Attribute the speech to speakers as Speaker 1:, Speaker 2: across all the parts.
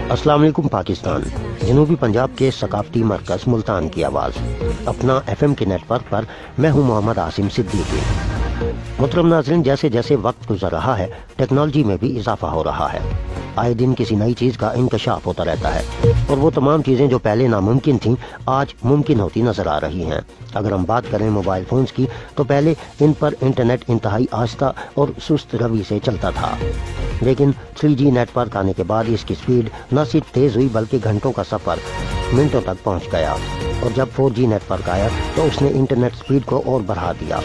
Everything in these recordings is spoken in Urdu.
Speaker 1: السلام علیکم پاکستان۔ جنوبی پنجاب کے ثقافتی مرکز ملتان کی آواز اپنا FM کے نیٹ ورک پر میں ہوں محمد عاصم صدیقی۔ محترم ناظرین، جیسے جیسے وقت گزر رہا ہے ٹیکنالوجی میں بھی اضافہ ہو رہا ہے۔ آئے دن کسی نئی چیز کا انکشاف ہوتا رہتا ہے اور وہ تمام چیزیں جو پہلے ناممکن تھیں آج ممکن ہوتی نظر آ رہی ہیں۔ اگر ہم بات کریں موبائل فونز کی تو پہلے ان پر انٹرنیٹ انتہائی آہستہ اور سست روی سے چلتا تھا، لیکن 3G نیٹ ورک آنے کے بعد اس کی سپیڈ نہ صرف تیز ہوئی بلکہ گھنٹوں کا سفر منٹوں تک پہنچ گیا، اور جب 4G نیٹ ورک آیا تو اس نے انٹرنیٹ سپیڈ کو اور بڑھا دیا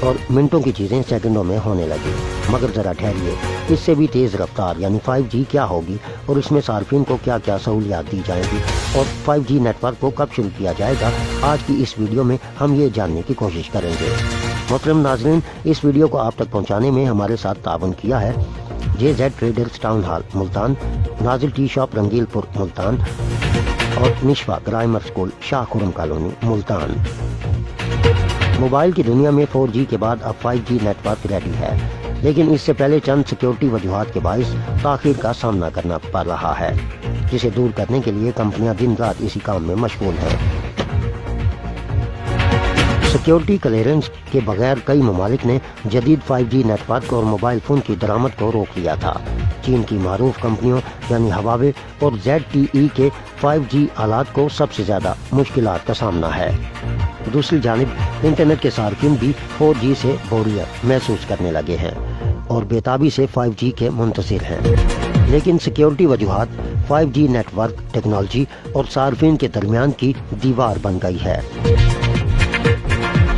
Speaker 1: اور منٹوں کی چیزیں سیکنڈوں میں ہونے لگی۔ مگر ذرا ٹھہریے، اس سے بھی تیز رفتار یعنی 5G کیا ہوگی اور اس میں صارفین کو کیا کیا سہولیات دی جائیں گی اور 5G نیٹ ورک کو کب شروع کیا جائے گا، آج کی اس ویڈیو میں ہم یہ جاننے کی کوشش کریں گے۔ محترم ناظرین، اس ویڈیو کو آپ تک پہنچانے میں ہمارے ساتھ تعاون کیا ہے JZ traders town hall Multan, نازل ٹی شاپ رنگیل پور ملتان اور نشوا گرامر اسکول شاہ خرم کالونی ملتان۔ موبائل کی دنیا میں 4G کے بعد اب 5G نیٹ ورک ریڈی ہے، لیکن اس سے پہلے چند سیکیورٹی وجوہات کے باعث تاخیر کا سامنا کرنا پڑ رہا ہے، جسے دور کرنے کے لیے کمپنیاں دن رات اسی کام میں مشغول ہیں۔ سیکیورٹی کلیئرنس کے بغیر کئی ممالک نے جدید 5G نیٹ ورک اور موبائل فون کی درآمد کو روک لیا تھا۔ چین کی معروف کمپنیوں یعنی ہواوے اور ZTE کے 5G آلات کو سب سے زیادہ مشکلات کا سامنا ہے۔ دوسری جانب انٹرنیٹ کے صارفین بھی 4G سے بوریت محسوس کرنے لگے ہیں اور بےتابی سے 5G کے منتظر ہیں، لیکن سیکیورٹی وجوہات 5G نیٹ ورک ٹیکنالوجی اور صارفین کے درمیان کی دیوار بن گئی ہے۔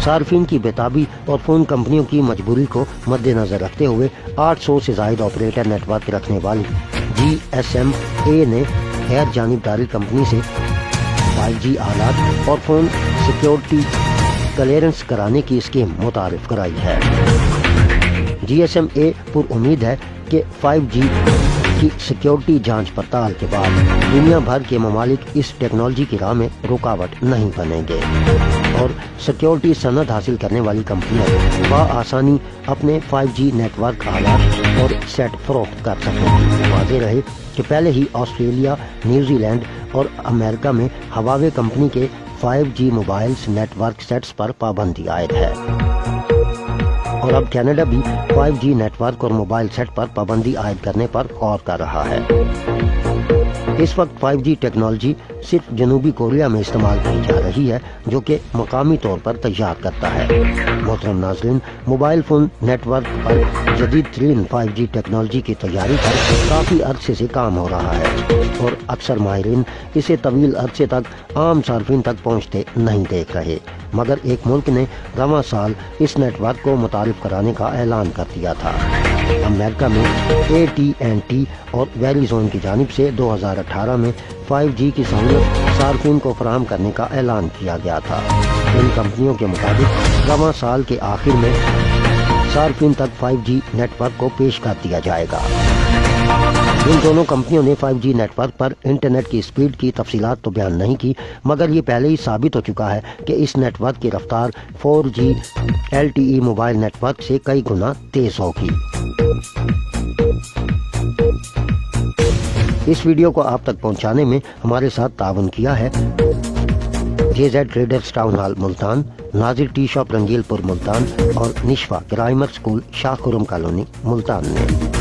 Speaker 1: صارفین کی بےتابی اور فون کمپنیوں کی مجبوری کو مد نظر رکھتے ہوئے 800 سے زائد آپریٹر نیٹ ورک رکھنے والی GSMA نے غیر جانبداری کمپنی سے 5G آلات اور فون سیکیورٹی کلیئرنس کرانے کی اسکیم متعارف کرائی ہے۔ GSMA پر امید ہے کہ 5G کی سیکیورٹی جانچ پڑتال کے بعد دنیا بھر کے ممالک اس ٹیکنالوجی کی راہ میں رکاوٹ نہیں بنیں گے اور سیکیورٹی سند حاصل کرنے والی کمپنیاں بآسانی اپنے 5G نیٹ ورک آلات اور سیٹ فروخت کر سکیں گی۔ واضح رہے کہ پہلے ہی آسٹریلیا، نیوزی لینڈ اور امریکہ میں ہواوے کمپنی کے 5G mobiles network sets پر پابندی عائد ہے، اور اب کینیڈا بھی 5G نیٹ ورک اور موبائل سیٹ پر پابندی عائد کرنے پر غور کر رہا ہے۔ اس وقت 5G ٹیکنالوجی صرف جنوبی کوریا میں استعمال کی جا رہی ہے، جو کہ مقامی طور پر تیار کرتا ہے۔ محترم ناظرین، موبائل فون نیٹ ورک پر جدید ترین 5G ٹیکنالوجی کی تیاری پر کافی عرصے سے کام ہو رہا ہے اور اکثر ماہرین اسے طویل عرصے تک عام صارفین تک پہنچتے نہیں دیکھ رہے، مگر ایک ملک نے رواں سال اس نیٹ ورک کو متعارف کرانے کا اعلان کر دیا تھا۔ امریکہ میں AT&T اور ویریزون کی جانب سے 2018 میں 5G کی سہولت صارفین کو فراہم کرنے کا اعلان کیا گیا تھا۔ ان کمپنیوں کے مطابق رواں سال کے آخر میں صارفین تک 5G نیٹ ورک کو پیش کر دیا جائے گا۔ ان دونوں کمپنیوں نے 5G نیٹ ورک پر انٹرنیٹ کی سپیڈ کی تفصیلات تو بیان نہیں کی، مگر یہ پہلے ہی ثابت ہو چکا ہے کہ اس نیٹ ورک کی رفتار 4G LTE mobile net work سے کئی گنا تیز ہوگی۔ اس ویڈیو کو آپ تک پہنچانے میں ہمارے ساتھ تعاون کیا ہے JZ traders town hall Multan, ناظر ٹی شاپ رنگیل پور ملتان اور نشوا گرامر اسکول شاہ خرم کالونی ملتان نے۔